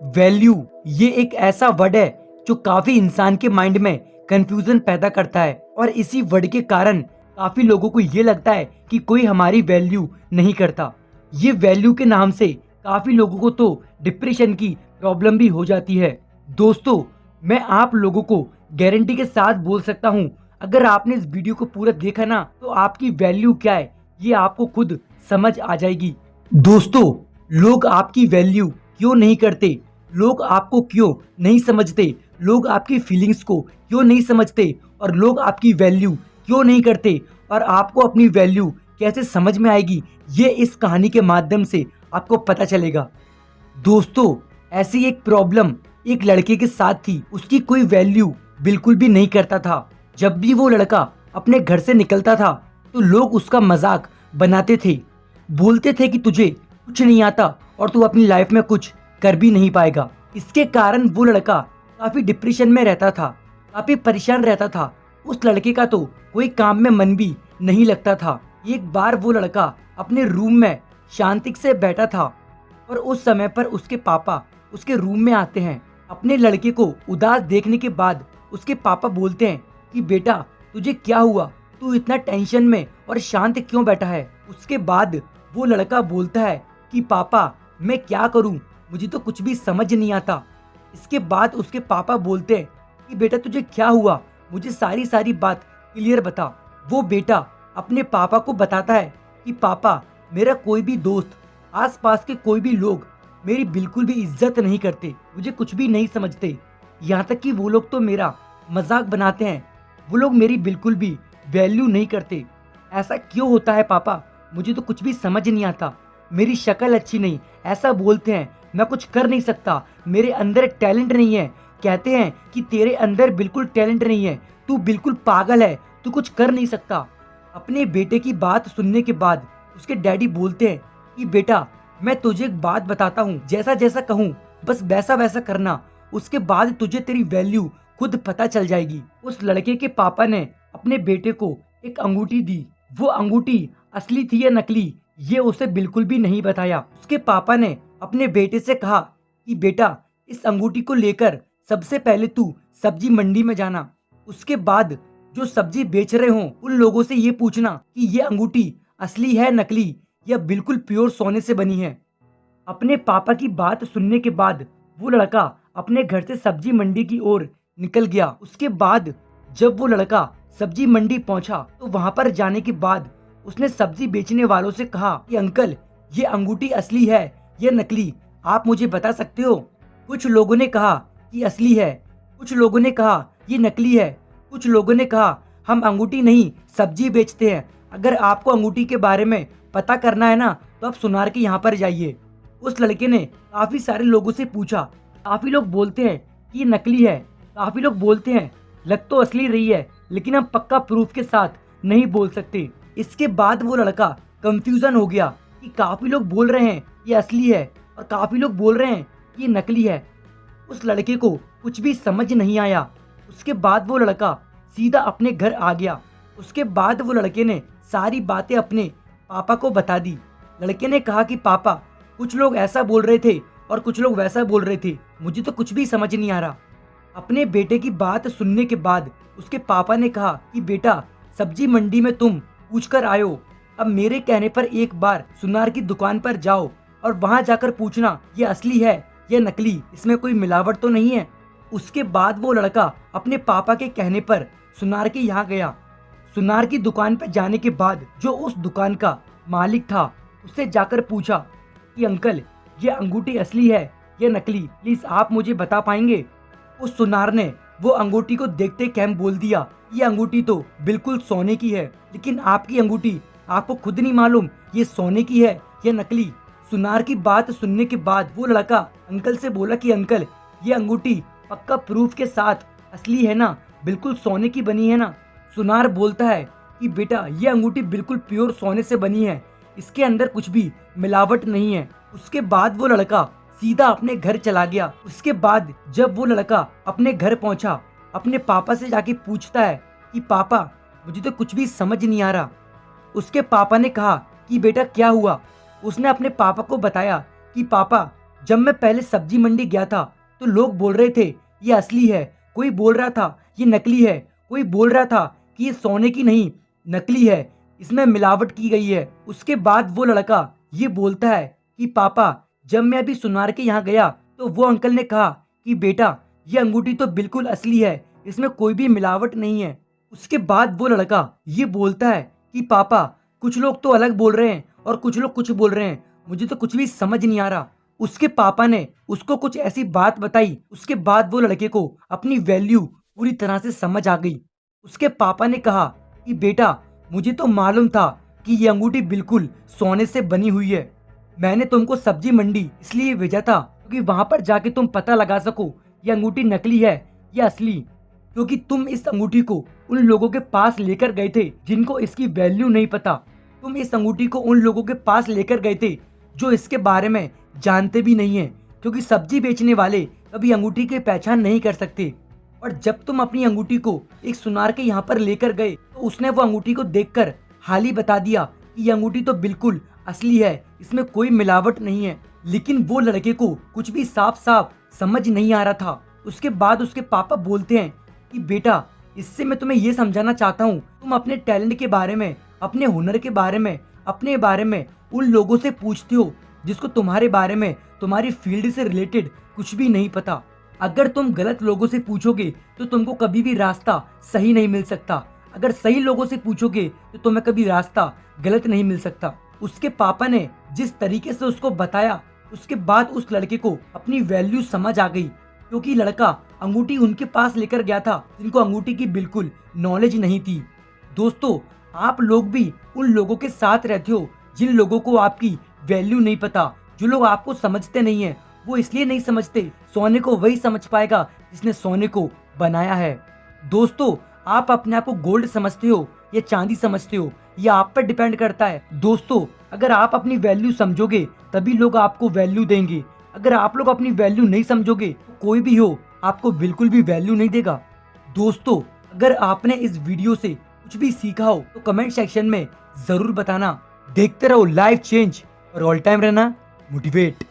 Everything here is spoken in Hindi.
वैल्यू ये एक ऐसा वर्ड है जो काफी इंसान के माइंड में कंफ्यूजन पैदा करता है और इसी वर्ड के कारण काफी लोगों को ये लगता है कि कोई हमारी वैल्यू नहीं करता। ये वैल्यू के नाम से काफी लोगों को तो डिप्रेशन की प्रॉब्लम भी हो जाती है। दोस्तों, मैं आप लोगों को गारंटी के साथ बोल सकता हूँ, अगर आपने इस वीडियो को पूरा देखा ना तो आपकी वैल्यू क्या है ये आपको खुद समझ आ जाएगी। दोस्तों, लोग आपकी वैल्यू क्यों नहीं करते, लोग आपको क्यों नहीं समझते, लोग आपकी फीलिंग्स को क्यों नहीं समझते और लोग आपकी वैल्यू क्यों नहीं करते और आपको अपनी वैल्यू कैसे समझ में आएगी, ये इस कहानी के माध्यम से आपको पता चलेगा। दोस्तों, ऐसी एक प्रॉब्लम एक लड़के के साथ थी। उसकी कोई वैल्यू बिल्कुल भी नहीं करता था। जब भी वो लड़का अपने घर से निकलता था तो लोग उसका मजाक बनाते थे, बोलते थे कि तुझे कुछ नहीं आता और तू अपनी लाइफ में कुछ कर भी नहीं पाएगा। इसके कारण वो लड़का काफी डिप्रेशन में रहता था, काफी परेशान रहता था। उस लड़के का तो कोई काम में मन भी नहीं लगता था। एक बार वो लड़का अपने रूम में शांति से बैठा था और उस समय पर उसके पापा उसके रूम में आते हैं। अपने लड़के को उदास देखने के बाद उसके पापा बोलते हैं कि बेटा, तुझे क्या हुआ, तू इतना टेंशन में और शांत क्यों बैठा है। उसके बाद वो लड़का बोलता है कि पापा, मैं क्या करूं, मुझे तो कुछ भी समझ नहीं आता। इसके बाद उसके पापा बोलते हैं कि बेटा, तुझे क्या हुआ, मुझे सारी सारी बात क्लियर बता। वो बेटा अपने पापा को बताता है कि पापा, मेरा कोई भी दोस्त, आसपास के कोई भी लोग मेरी बिल्कुल भी इज्जत नहीं करते, मुझे कुछ भी नहीं समझते। यहाँ तक कि वो लोग तो मेरा मजाक बनाते हैं, वो लोग मेरी बिल्कुल भी वैल्यू नहीं करते। ऐसा क्यों होता है पापा, मुझे तो कुछ भी समझ नहीं आता। मेरी शक्ल अच्छी नहीं, ऐसा बोलते हैं, मैं कुछ कर नहीं सकता, मेरे अंदर टैलेंट नहीं है। कहते हैं कि तेरे अंदर बिल्कुल टैलेंट नहीं है, तू बिल्कुल पागल है, तू कुछ कर नहीं सकता। अपने बेटे की बात सुनने के बाद उसके डैडी बोलते हैं कि बेटा, मैं तुझे एक बात बताता हूँ, जैसा जैसा कहूँ बस वैसा वैसा करना, उसके बाद तुझे तेरी वैल्यू खुद पता चल जाएगी। उस लड़के के पापा ने अपने बेटे को एक अंगूठी दी। वो अंगूठी असली थी या नकली, ये उसे बिल्कुल भी नहीं बताया। उसके पापा ने अपने बेटे से कहा कि बेटा, इस अंगूठी को लेकर सबसे पहले तू सब्जी मंडी में जाना। उसके बाद जो सब्जी बेच रहे हों उन लोगों से ये पूछना कि ये अंगूठी असली है, नकली या बिल्कुल प्योर सोने से बनी है। अपने पापा की बात सुनने के बाद वो लड़का अपने घर से सब्जी मंडी की ओर निकल गया। उसके बाद जब वो लड़का सब्जी मंडी पहुंचा तो वहां पर जाने के बाद उसने सब्जी बेचने वालों से कहा कि अंकल, ये अंगूठी असली है या नकली, आप मुझे बता सकते हो। कुछ लोगों ने कहा कि असली है, कुछ लोगों ने कहा ये नकली है, कुछ लोगों ने कहा हम अंगूठी नहीं सब्जी बेचते हैं। अगर आपको अंगूठी के बारे में पता करना है ना तो आप सुनार के यहाँ पर जाइए। उस लड़के ने काफी सारे लोगों से पूछा। काफी लोग बोलते हैं कि ये नकली है, काफी लोग बोलते हैं लग तो असली रही है, लेकिन हम पक्का प्रूफ के साथ नहीं बोल सकते। इसके बाद वो लड़का कंफ्यूजन हो गया कि काफी लोग बोल रहे हैं ये असली है और काफी लोग बोल रहे हैं कि ये नकली है। उस लड़के को कुछ भी समझ नहीं आया। उसके बाद वो लड़का सीधा अपने घर आ गया। उसके बाद वो लड़के ने सारी बातें अपने पापा को बता दी। लड़के ने कहा कि पापा, कुछ लोग ऐसा बोल रहे थे और कुछ लोग वैसा बोल रहे थे, मुझे तो कुछ भी समझ नहीं आ रहा। अपने बेटे की बात सुनने के बाद उसके पापा ने कहा कि बेटा, सब्जी मंडी में तुम पूछ कर आए हो, अब मेरे कहने पर एक बार सुनार की दुकान पर जाओ और वहां जाकर पूछना ये असली है या नकली, इसमें कोई मिलावट तो नहीं है। उसके बाद वो लड़का अपने पापा के कहने पर सुनार के यहाँ गया। सुनार की दुकान पर जाने के बाद जो उस दुकान का मालिक था उससे जाकर पूछा कि अंकल, ये अंगूठी असली है या नकली, प्लीज आप मुझे बता पाएंगे। उस सुनार ने वो अंगूठी को देखते कैम बोल दिया, ये अंगूठी तो बिल्कुल सोने की है, लेकिन आपकी अंगूठी आपको खुद नहीं मालूम ये सोने की है या नकली। सुनार की बात सुनने के बाद वो लड़का अंकल से बोला कि अंकल, ये अंगूठी पक्का प्रूफ के साथ असली है ना, बिल्कुल सोने की बनी है ना। सुनार बोलता है कि बेटा, ये अंगूठी बिल्कुल प्योर सोने से बनी है, इसके अंदर कुछ भी मिलावट नहीं है। उसके बाद वो लड़का सीधा अपने घर चला गया। उसके बाद जब वो लड़का अपने घर पहुंचा, अपने पापा से जाके पूछता है कि पापा, मुझे तो कुछ भी समझ नहीं आ रहा। उसके पापा ने कहा कि बेटा क्या हुआ। उसने अपने पापा को बताया कि पापा, जब मैं पहले सब्जी मंडी गया था तो लोग बोल रहे थे ये असली है, कोई बोल रहा था ये नकली है, कोई बोल रहा था कि ये सोने की नहीं नकली है, इसमें मिलावट की गई है। उसके बाद वो लड़का ये बोलता है कि पापा जब मैं अभी सुनार के यहाँ गया तो वो अंकल ने कहा कि बेटा ये अंगूठी तो बिल्कुल असली है, इसमें कोई भी मिलावट नहीं है। उसके बाद वो लड़का ये बोलता है कि पापा कुछ लोग तो अलग बोल रहे हैं और कुछ लोग कुछ बोल रहे हैं, मुझे तो कुछ भी समझ नहीं आ रहा। उसके पापा ने उसको कुछ ऐसी बात बताई, उसके बाद वो लड़के को अपनी वैल्यू पूरी तरह से समझ आ गई। उसके पापा ने कहा कि बेटा मुझे तो मालूम था कि ये अंगूठी बिल्कुल सोने से बनी हुई है। मैंने तुमको सब्जी मंडी इसलिए भेजा था क्योंकि वहां पर जाके तुम पता लगा सको ये अंगूठी नकली है या असली। क्योंकि तुम इस अंगूठी को उन लोगों के पास लेकर गए थे जिनको इसकी वैल्यू नहीं पता। तुम इस अंगूठी को उन लोगों के पास लेकर गए थे जो इसके बारे में जानते भी नहीं है, क्योंकि सब्जी बेचने वाले कभी अंगूठी की पहचान नहीं कर सकते। और जब तुम अपनी अंगूठी को एक सुनार के यहाँ पर लेकर गए तो उसने वो अंगूठी को देखकर हाल ही बता दिया कि ये अंगूठी तो बिल्कुल असली है, इसमें कोई मिलावट नहीं है। लेकिन वो लड़के को कुछ भी साफ साफ समझ नहीं आ रहा था। उसके बाद उसके पापा बोलते हैं कि बेटा इससे मैं तुम्हें ये समझाना चाहता हूँ, तुम अपने टैलेंट के बारे में, अपने हुनर के बारे में, अपने बारे में उन लोगों से पूछते हो जिसको तुम्हारे बारे में, तुम्हारी फील्ड से रिलेटेड कुछ भी नहीं पता। अगर तुम गलत लोगों से पूछोगे तो तुमको कभी भी रास्ता सही नहीं मिल सकता। अगर सही लोगों से पूछोगे तो तुम्हें कभी रास्ता गलत नहीं मिल सकता। उसके पापा ने जिस तरीके से उसको बताया, उसके बाद उस लड़के को अपनी वैल्यू समझ आ गई, क्योंकि लड़का अंगूठी उनके पास लेकर गया था जिनको अंगूठी की बिल्कुल नॉलेज नहीं थी। दोस्तों, आप लोग भी उन लोगों के साथ रहते हो जिन लोगों को आपकी वैल्यू नहीं पता। जो लोग आपको समझते नहीं है वो इसलिए नहीं समझते, सोने को वही समझ पाएगा जिसने सोने को बनाया है। दोस्तों, आप अपने आप को गोल्ड समझते हो या चांदी समझते हो, ये आप पर डिपेंड करता है। दोस्तों, अगर आप अपनी वैल्यू समझोगे तभी लोग आपको वैल्यू देंगे। अगर आप लोग अपनी वैल्यू नहीं समझोगे तो कोई भी हो आपको बिल्कुल भी वैल्यू नहीं देगा। दोस्तों, अगर आपने इस वीडियो से कुछ भी सीखा हो तो कमेंट सेक्शन में जरूर बताना। देखते रहो लाइफ चेंज और ऑल टाइम रहना मोटिवेट।